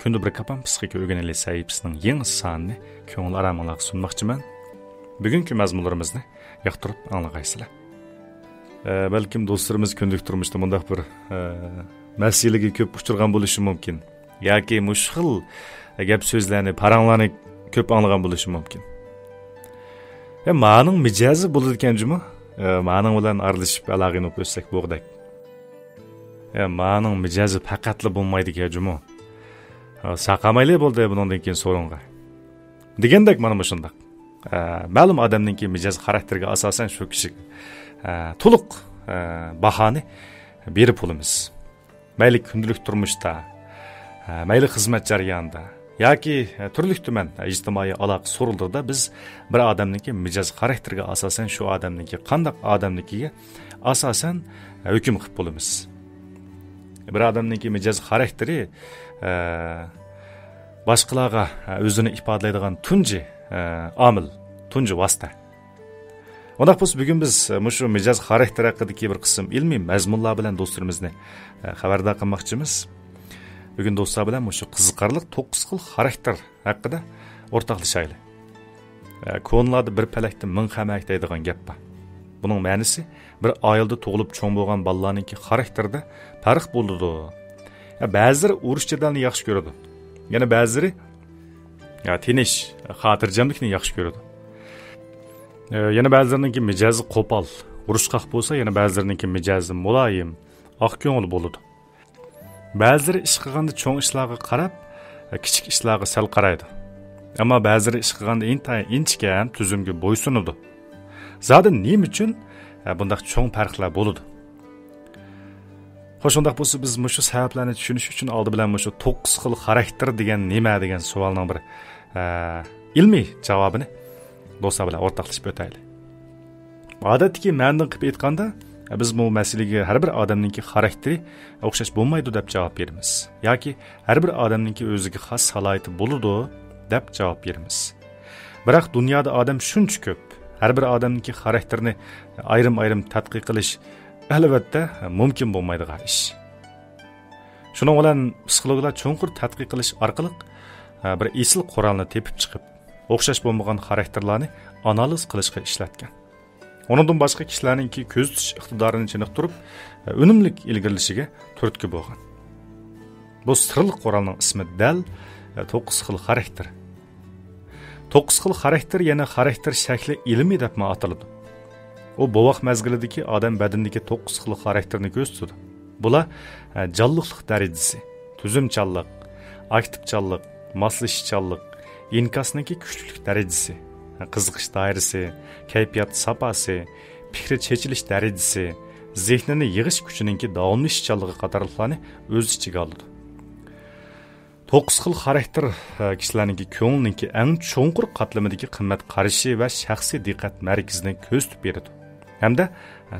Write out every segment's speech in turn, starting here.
Күнді бір капам психика öğreneli sayfasının yeni sanını köңіл aramыңларға sunmakçımın. Bugünkü mazmunlarımızı yaqtırıp anlagaysızlar. Belkim dostlarımız kündük turmuşda mundaq bir мәселеге көп ұшырған болушы мүмкін. Яки мұшқыл гәп сөзләрне, параңларны көп аңлаған болушы мүмкін. Маның мижазы болды екен жұмы? Маның білән аралашып алағын оп өссек боғдай. Маның мижазы пақатлы болмайды екен жұмы? Сақамайлы болды бұныңдан кейін сорынға. Дегендек маным ұшындақ. Мәлім адамның кейін мижазы характерге асасан şu kişi толық bahane беріп olumuz. Мәйлі күнділік тұрмышта, мәйлі қызмет жариянда, яки түрлік түмен ижтимai алақ сорылдырда біз бір адамныңки мижаз характерге асасан şu адамныңки қандақ адамныңкиге асасан өкім қып болымыз. Bir адамныңки мижаз характері башқаларға өзіні ипадалайдыған түнжі амыл, түнжі васта. Ондақ болса бүгін біз мұшы мижаз характер хақыда кейбір қысым ilmi мәзмұнлар білән достарымызны хабардар қылмақчымыз. Бүгін достар білән мұшы қызықарлық 9 xil характер хақыда ортақлашайлы. Konularda bir pələkdə 1000 xəmək deydigan gap бар. Bunun mənisi bir ayılda toğulub çoğ bolğan ballarınki xarakterdə fərq boldu. Bəziləri uruş jedalını yaxşı görüdü. Yəni bəziləri tiniş, xatircamlıqni yaxşı görüdü. Yana bəzilərinin micazı qopal, uruşqaq bolsa, yana bəzilərinin micazı mulayim, aq köngül boludu. Bəziləri iş qılğanda çoğ işlərə qarab, kiçik işlərə sal qaraydı. Amma bəziləri iş qılğanda intayın inçkən tüzümgə boysunudu. Zaten nima üçün bundaq çoğ fərqlər boludu. Xoş ondaq bolsa biz məşu səbəblərini düşünüş üçün aldı bilən məşu 9 xil xarakter degan nima degan savolning bir ilmi javobini dostlar bilan o'rtoqlashib o'taylik. Odatdagi ma'nodan qilib aytganda, biz bu masalaga har bir odamning xarakteri o'xshash bo'lmaydi deb javob beramiz. Yoki har bir odamning o'ziga xos salohiyati bo'ladi deb javob beramiz. Biroq dunyoda odam shuncha ko'p. Har bir odamning xarakterini ayrim-ayrim tadqiq qilish albatta mumkin bo'lmaydigan ish. Shuning bilan psixologlar cho'nqur tadqiq qilish orqali bir esil qurolni tepib chiqib o'xshash bo'lmagan xarakterlarni analiz qilishga ishlatgan. Onundan boshqa kishilarningki ko'z tutish iqtidorini chiniqtirib, unumlik ilgarilishiga turtki bo'lgan. Bu sirli qurolning ismi dal 9 xil xarakter. 9 xil xarakter yana xarakter shakli ilmiy deb ataladi. O bovoq mezgilidagi odam badanidagi 9 xil xarakterni ko'rsatadi. Bular jonliqlik darajasi, tuzumchanlik, aktivchanlik, moslashishchanlik, inkasniki kuchlilik darajasi, qiziqish doirasi, kayfiyat sapasi, fikri chechilish darajasi, zehnini yig'ish kuchininki davomlashchanligi qatorliqlarni o'z ichiga oladi. 9 xil xarakter kishilarningki ko'ngilninki eng cho'nqur qatlamidagi qimmat qarashi va shaxsiy diqqat markazini ko'rsatib beradi. Hamda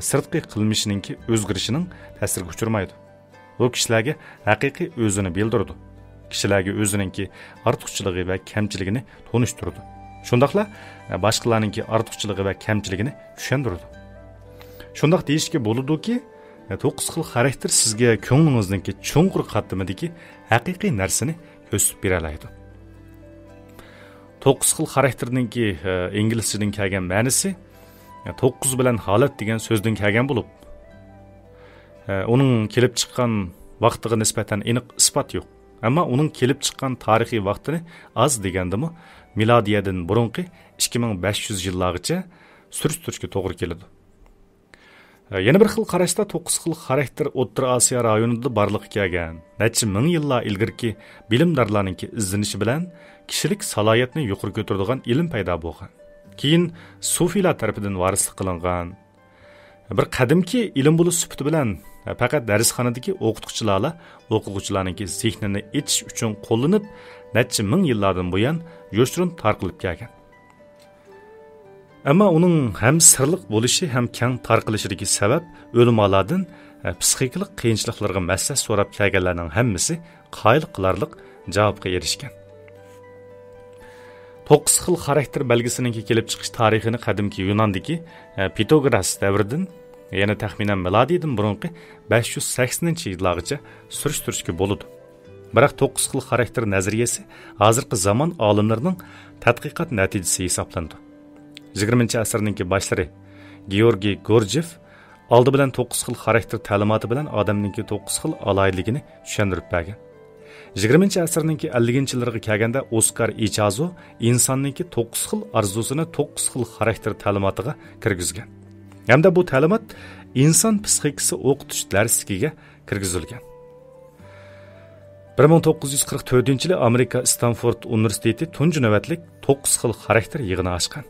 sirtqi qilmishininki o'zgarishining ta'siriga uchirmaydi. Bu kishilarga haqiqiy o'zini bildiradi. Kishilarga o'zininki ortiqchiligi va kamchiligini tonishtiradi. Shundaqla boshqalarningki ortiqchiligi va kamchiligini tushuntiradi. Shundaq deyishga bo'ladiki, 9 xil xarakter sizga ko'nglingizningki cho'nqur qatlamidagi haqiqiy narsani ko'rsatib bera oladi. 9 xil xarakterningki inglizchadan kelgan ma'nosi 9 bilan holat degan so'zdan kelgan bo'lib, uning kelib chiqqan vaqtiga nisbatan aniq isbot yo'q. Ammo uning kelib chiqqan tarixiy vaqtini az degandimi, milodiyadan burunqi 2500 yillargacha surishtirishga to'g'ri keladi. Yana bir xil qarashda 9 xil xarakter O'rta Osiyo rayonida barliqqa kelgan. Necha ming yillar ilgirki bilimdorlarning izlanishi bilan kishilik salohiyatni yuqori ko'taradigan ilm paydo bo'lgan. Keyin sufiylar tarafidan varislik qilingan. Bir qadimki ilm bo'lish sifati bilan faqat darsxonadagi o'qituvchilarla o'quvchilarning zehnini etish uchun qo'llanib, necha ming yillardan buyon yo'shrin tarqalib kelgan. Ammo uning ham sirliq bo'lishi ham keng tarqalishidagi sabab o'limalardan psixikalik qiyinchiliklarga maslahat so'rab kelganlarning hammasi qoyil qilarlik javobga erishgan. 9 xil xarakter belgisining kelib chiqish tarixini qadimki Yunondagi Pitagoras davridan, yana taxminan milodiydan burunqi 580-yillargacha surishtirishga bo'ladi. Biroq 9 xil xarakter nazariyasi hozirgi zamon olimlarining tadqiqot natijasi hisoblandi. 20-asrning boshlari Georgiy Gorjev oldi bilan 9 xil xarakter ta'limoti bilan odamning 9 xil aloyidligini tushuntirib bergan. 20-asrning 50-yillarga kelganda Oskar Ichazo insonning 9 xil orzusini 9 xil xarakter ta'limotiga kirgizgan. Hamda bu ta'limot inson psixikasi o'qitish darsiga kirgizilgan. 1944-yili Amerika Stanford Universiteti tunji navbatlik 9 xil xarakter yig'ini ochgan.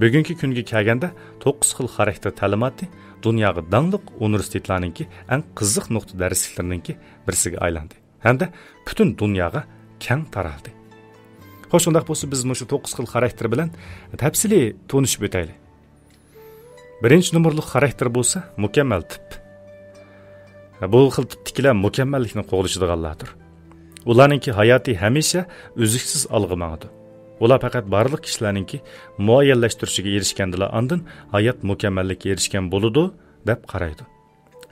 Bugungi kunga kelganda 9 xil xarakter ta'limoti dunyoga dangliq universitetlarning eng qiziq nuqta darsliklarining birisiga aylandi. Hamda butun dunyoga keng taraldi. Xo'sh, undaq bo'lsa biz shu 9 xil xarakter bilan tafsili tanishib o'taylik. Birinchi nomerli xarakter bo'lsa mukammal tip. Bu xil tipdagilar mukammallikni qo'g'lashadiganlardir. Ularningki hayoti hamisha uzuksiz olg'imadi. Ular faqat barliq kishilarningki muayyanlashtirishiga erishgandilar, ondan hayot mukammallikka erishgan bo'ladi deb qaraydi.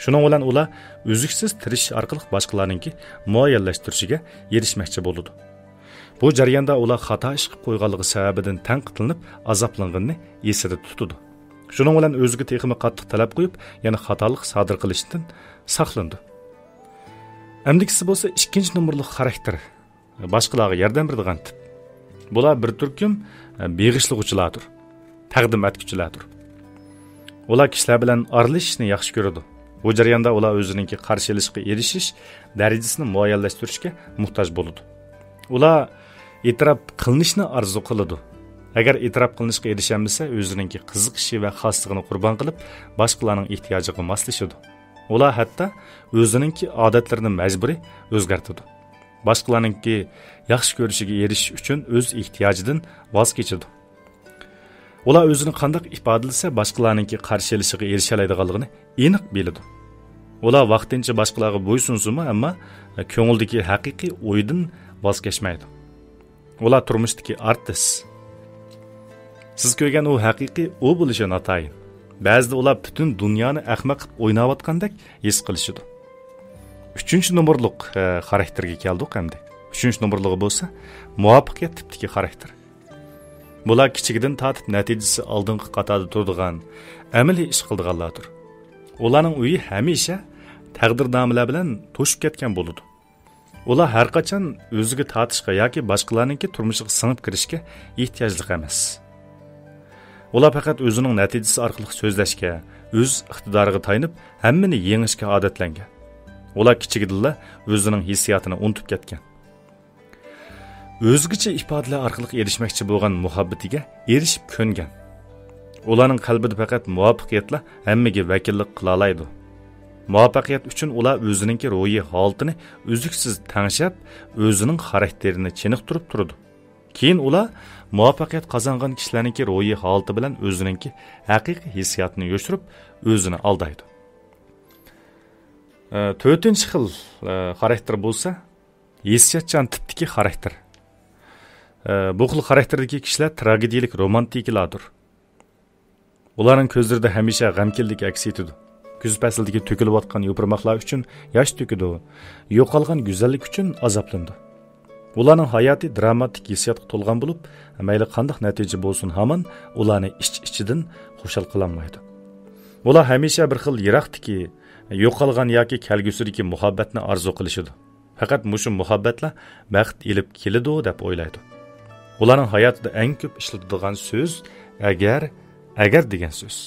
Shuning bilan ular uzuksiz tirishish orqali boshqalarningki muayyanlashtirishiga erishmoqchi bo'ladi. Bu jarayonda ular xato ish qilib qo'yganligi sababidan tanqidlanib, azoblanganini esida tutadi. Shuning bilan o'ziga texmi qattiq talab qo'yib, yana xatolik sodir qilishdan saqlandi. Amdikisi bo'lsa ikkinchi nomerli xarakter. Boshqalarga yordam beradigan tip. Bular bir turkum beg'ishlig'uchilardir, taqdim etguchilardir. Ular kishilar bilan aralashishni yaxshi ko'radi. Bu jarayonda ular o'zininki qarshilashga erishish darajasini muayyanlashtirishga muhtoj bo'ladi. Ular e'tirof qilinishni orzu qiladi. Agar e'tirof qilinishga erishamasa, o'zininki qiziqishi va xosligini qurbon qilib, boshqalarning ehtiyojiga moslashadi. Ular hatto o'zininki odatlarini majburiy o'zgartiradi. Boshqalarningki yaxshi ko'rishiga erishish uchun o'z ehtiyojidan voz kechadi. Ular o'zini qanday ifodalasa, boshqalarningki qarshilishiga erisha oladiganligini aniq biladi. Ular vaqtincha boshqalarga bo'ysunsunmi, ammo ko'ngildagi haqiqiy o'ydan voz kechmaydi. Ular turmushdagi artist. Siz ko'rgan u haqiqiy u bo'lishi notayin. Ba'zida ular butun dunyoni ahmoq qilib o'ynayotgandek his qilishadi. 3-nomerlik xarakterga keldik endi. 3-nomerligi bo'lsa muvaffaqiyat tipdagi xarakter. Bular kichigidan tatib natijasi oldingi qatorda turadigan, amaliy ish qiladiganlardir. Ularning uyi hamisha taqdirnomalar bilan to'shib ketgan bo'ladi. Ular har qachon o'ziga tatishga yoki boshqalarningki turmushiga singib kirishga ehtiyojli emas. Ular faqat o'zining natijasi orqali so'zlashga, o'z iqtidoriga tayanib, hammani yengishga odatlangan. Ular kichigidilla o'zining hissiyotini unutib ketgan. O'zgacha ifodalar orqali erishmoqchi bo'lgan muhabbatiga erishib ko'ngan. Ularning qalbida faqat muvaffaqiyatlar hammaga vakillik qila oladi. Muvaffaqiyat uchun ular o'zining ruhiy holatini uzluksiz tanishib, o'zining xarakterini chiniqtirib turadi. Keyin ular muvaffaqiyat qozongan kishilarning ruhiy holati bilan o'zining haqiqiy hissiyotini yo'shirib, o'zini aldaydi. 4-xil xarakter bo'lsa, hissiyotchan tipdagi xarakter. Bu xil xarakterdagi kishilar tragediyalik romantiklardir. Ularning ko'zlarida hamisha g'amkinlik aks etadi. Kuz faslidagi to'kilayotgan yo'pirmoqlar uchun yosh to'kidi, yo'qolgan go'zallik uchun azoblandi. Ularning hayoti dramatik hissiyotga to'lgan bo'lib, mayli qanday natija bo'lsin, hamon ularni ich-ichidan xushal qilolmaydi. Ular hamisha bir xil yiroqdagi, yo'qolgan yoki kelgusidagi muhabbatni orzu qilishadi. Faqat mushu muhabbatlar baxt elib keladi deb o'ylaydi. Ularning hayotida eng ko'p ishlatadigan so'z agar degan so'z.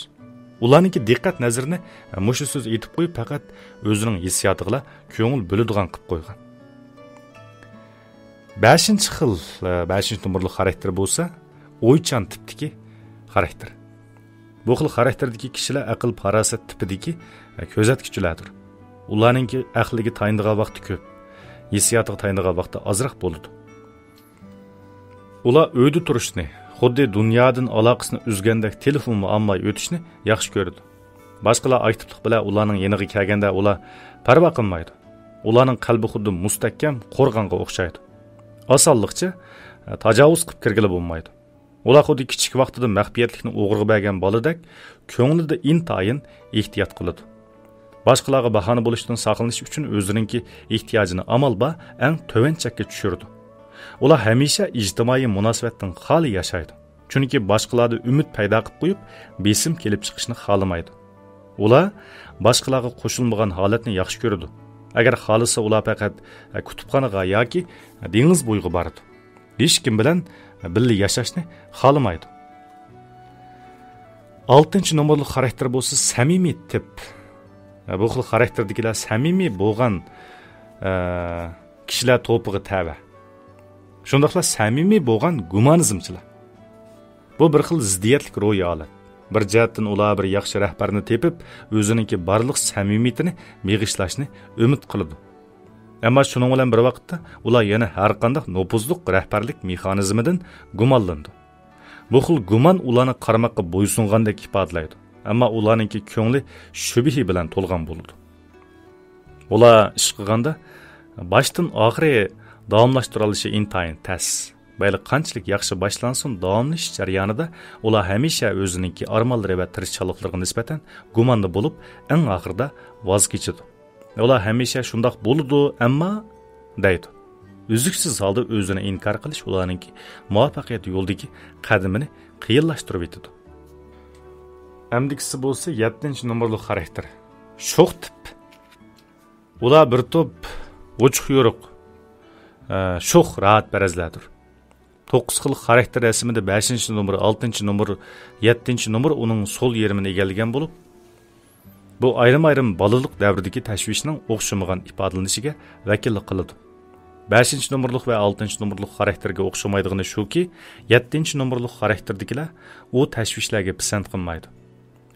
Ularningki diqqat nazarini mushu so'z aytib qo'yib, faqat o'zining hissiyotiga ko'ngil bo'ladigan qilib qo'ygan. 5-nomerli xarakter bo'lsa, o'ychan tipdagi xarakter. Bu xil xarakterdagi kishilar aql farosat tipidagi ko'zatkichilardir. Ularningki aqliga tayindigan vaqti ko'p, hissiyotiga tayindigan vaqti ozroq bo'ladi. Ular uyda turishni, xuddi dunyodan aloqasini uzgandek telefonga olmay o'tishni yaxshi ko'radi. Boshqalar aktivlik bilan ularning yeniga kelganda ular parvo qilmaydi. Ularning qalbi xuddi mustahkam qo'rg'onga o'xshaydi. Osonlikcha tajovuz qilib kirgili bo'lmaydi. Ular xuddi kichik vaqtida maxfiyatlikni o'g'irga bergan boladek ko'nglida intayin ehtiyot qiladi. boshqalarga bahona bo'lishdan saqlanish uchun o'zininki ehtiyojini amalba eng to'van chekka tushirdi. Ular hamisha ijtimoiy munosabatdan xoli yashaydi. Chunki boshqalarda umid paydo qilib qo'yib, besim kelib chiqishni xohlamaydi. Ular boshqalarga qo'shilmagan holatni yaxshi ko'radi. Agar xohlasa ular faqat kutubxonaga yoki dengiz bo'yiga boradi. Hech kim bilan birga yashashni xohlamaydi. 6-nomerli xarakter bo'lsa samimiy tip. Bu xil xarakterdagilar samimiy bo'lgan kishilar to'piga tava. Shundaqla samimiy bo'lgan gumonizmchilar. Bu bir xil ziddiyatlik ro'yi holat. Bir jihatdan ular bir yaxshi rahbarni tepib, o'zininki barliq samimiyatini meg'ishlashni umid qiladi. Ammo shuning bilan bir vaqtda ular yana har qanday nopuzliq rahbarlik mexanizmidan gumonlandi. Bu xil gumon ularni qarmoqqa bo'ysungandek ifodalaydi. Ammo ularningki ko'ngli shubhi bilan to'lgan bo'ladi. Ular ish qilganda boshdan oxiri davomlashtira olishi intayin tas. Bayli qanchalik yaxshi boshlansin, davomlash jarayonida ular hamisha o'zininki armonlari va tirishchiliklarga nisbatan gumonda bo'lib, eng oxirida voz kechadi. Ular hamisha shundoq bo'ladi, ammo deydi. Uzluksiz holda o'zini inkor qilish ularningki muvaffaqiyat yo'lidagi qadamini qiyinlashtirib etadi. Amdikisi bo'lsa 7-nomerli xarakter. Sho'x tip. Ular bir to'p ochiq yo'riq, sho'x rahat barazlardir. 9 xil xarakter rasmida 5-nomer, 6-nomer, 7-nomer uning sol yerimini egallagan bo'lib, bu ayrim-ayrim balaliq davridagi tashvishning o'xshamagan ifodalanishiga vakillik qiladi. 5-nomerlik va 6-nomerlik xarakterga o'xshamaydigani shuki, 7-nomerlik xarakterdagilar u tashvishlarga pisand qilmaydi.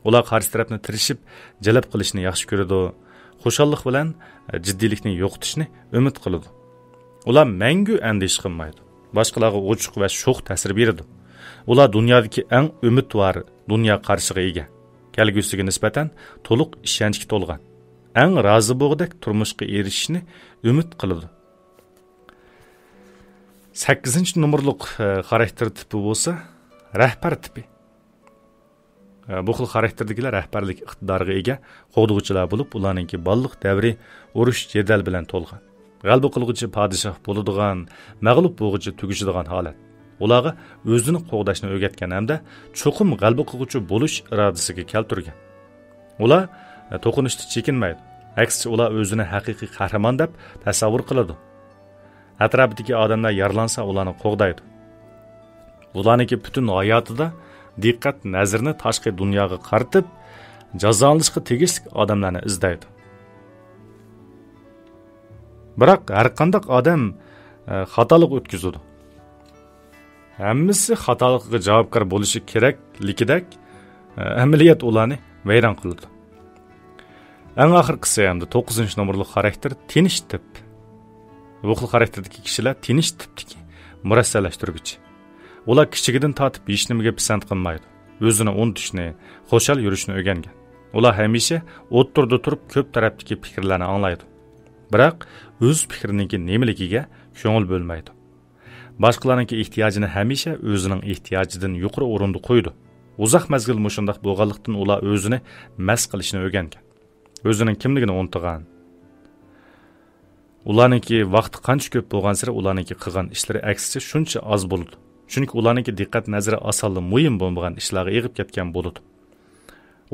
Ular qarshi tarafni tirishib, jalb qilishni yaxshi ko'radi, xushallik bilan jiddiylikni yo'qotishni umid qiladi. Ular mangu andish qilmaydi. Boshqalarga ochiq va sho'x ta'sir beradi. Ular dunyodagi eng umidvor dunyo qarshiga ega. Kelgusiga nisbatan to'liq ishonchga to'lgan. Eng rozi bo'lg'dak turmushga erishishni umid qiladi. 8-nomerlik xarakter tipi bo'lsa, rahbar tipi. Bu xil xarakterdagilar rahbarlik iqtidoriga ega qo'g'duvchilar bo'lib, ularningki balliq davri urush jadal bilan to'lgan. G'alba qilg'uchi podshoh bo'ladigan, mag'lub bo'lg'uchi tugishadigan holat. Ularga o'zini qo'g'dashni o'rgatgan hamda cho'qim g'alba qilg'uchi bo'lish irodasiga keltirgan. Ular to'qinishda chekinmaydi. Aksicha ular o'zini haqiqiy qahramon deb tasavvur qiladi. Atrofidagi odamlar yaralansa ularni qo'g'daydi. Ularningki butun hayotida diqqat nazarni tashqi dunyoga qaratib, jazolanishga tegishli odamlarni izlaydi. Biroq har qanday odam xatolik o'tkazadi. Hammasi xatolikka javobgar bo'lishi kerakligidak amaliyot ularni vayron qiladi. Eng oxirgisi hamda 9-nomerli xarakter tinish tip. Bu xil xarakterdagi kishilar tinish tipdagi murassallashtiruvchi. Ular kichigidan tortib hech nimaga pisand qilmaydi. O'zini unutishni, xo'shal yurishni o'rgangan. Ular hamisha o'ttirda turib ko'p tarafdagi fikrlarni anglaydi. Biroq o'z fikrininki nemaligiga ko'ngil bo'lmaydi. Boshqalarning ehtiyojini hamisha o'zining ehtiyojidan yuqori o'rinda qo'ydi. Uzoq mazgil mushundaq bo'lganlikdan ular o'zini mas qilishni o'rgangan. O'zining kimligini unutgan. Ularningki vaqti qancha ko'p bo'lgan sira ularningki qilgan ishlari aksicha shuncha oz bo'ladi. Chunki ularningki diqqat nazari asalli muhim bo'lmagan ishlarga egib ketgan bo'ladi.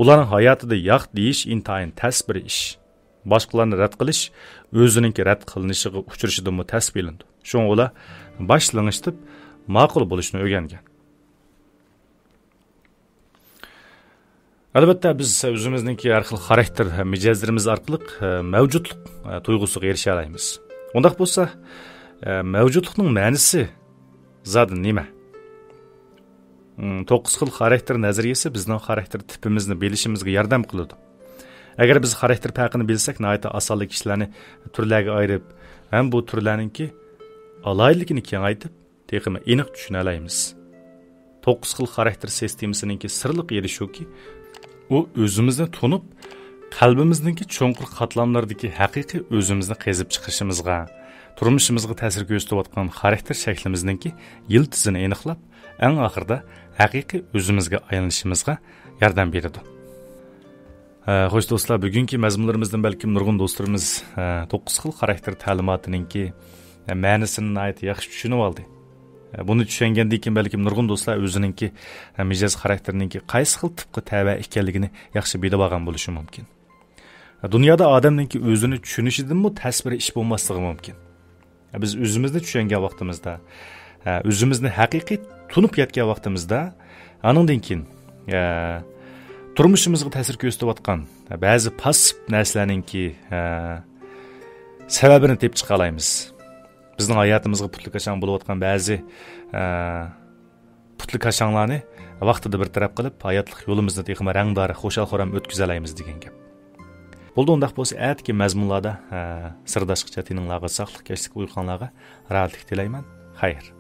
Ularning hayotida yo'q deyish intayin tas bir ish. Boshqalarni rad qilish o'zininki rad qilinishiga uchrashidan tasbilindi. Shunga ular boshlang'ich ma'qul bo'lishni o'rgangan. Albatta biz o'zimizningki har xil xarakter mijozlarimiz orqali mavjudlik tuyg'usiga erisha olamiz. Undaq bo'lsa, mavjudlikning ma'nosi zodi nima? 9 xil xarakter nazariyasi bizning xarakter tipimizni bilishimizga yordam qiladi. Agar biz xarakter farqini bilsak, nihoyatda osonlik ishlarni turlarga ayirib, ham bu turlarningki alayligini kengaytib, texmi aniq tushuna olamiz. 9 xil xarakter sistemasininki sirliq yeri shuki, u o'zimizni tunib, qalbimizningki cho'nqur qatlamlaridagi haqiqiy o'zimizni qezib chiqishimizga, turmushimizga ta'sir ko'rsatayotgan xarakter shaklimizningki yiltizini aniqlab, eng oxirida haqiqiy o'zimizga aylanishimizga yordam beradi. Xo'sh do'stlar, bugungi mazmunlarimizdan balkim nurg'un do'stlarimiz 9 xil xarakter ta'limotininki ma'nosini yaxshi tushunib oldi. Buni tushungandan keyin balkim nurg'un do'stlar o'zininki mijoz xarakterininki qaysi xil tipga tava ekanligini yaxshi bilib olgan bo'lishi mumkin. Dunyoda odamninki o'zini tushunishidanmi tasviri ish bo'lmasligi mumkin. Biz o'zimizni tushungan vaqtimizda, o'zimizni haqiqiy tunib yetgan vaqtimizda, aningdan keyin turmushimizga ta'sir ko'rsatayotgan ba'zi passiv narsalarningki sababini tepib chiqa olamiz. Bizning hayotimizga putli qachon bo'layotgan ba'zi putli qachonlarni vaqtida bir taraf qilib, hayotlik yo'limizni texma rangdor, xo'shal-xo'ram o'tkaza olamiz degan gap. Bo'ldi undaq bo'lsa, atki mazmunlarda sirdoshlikcha tininglarga saqlik, kashlik uyqonlarga rahatlik tilayman. Xayr.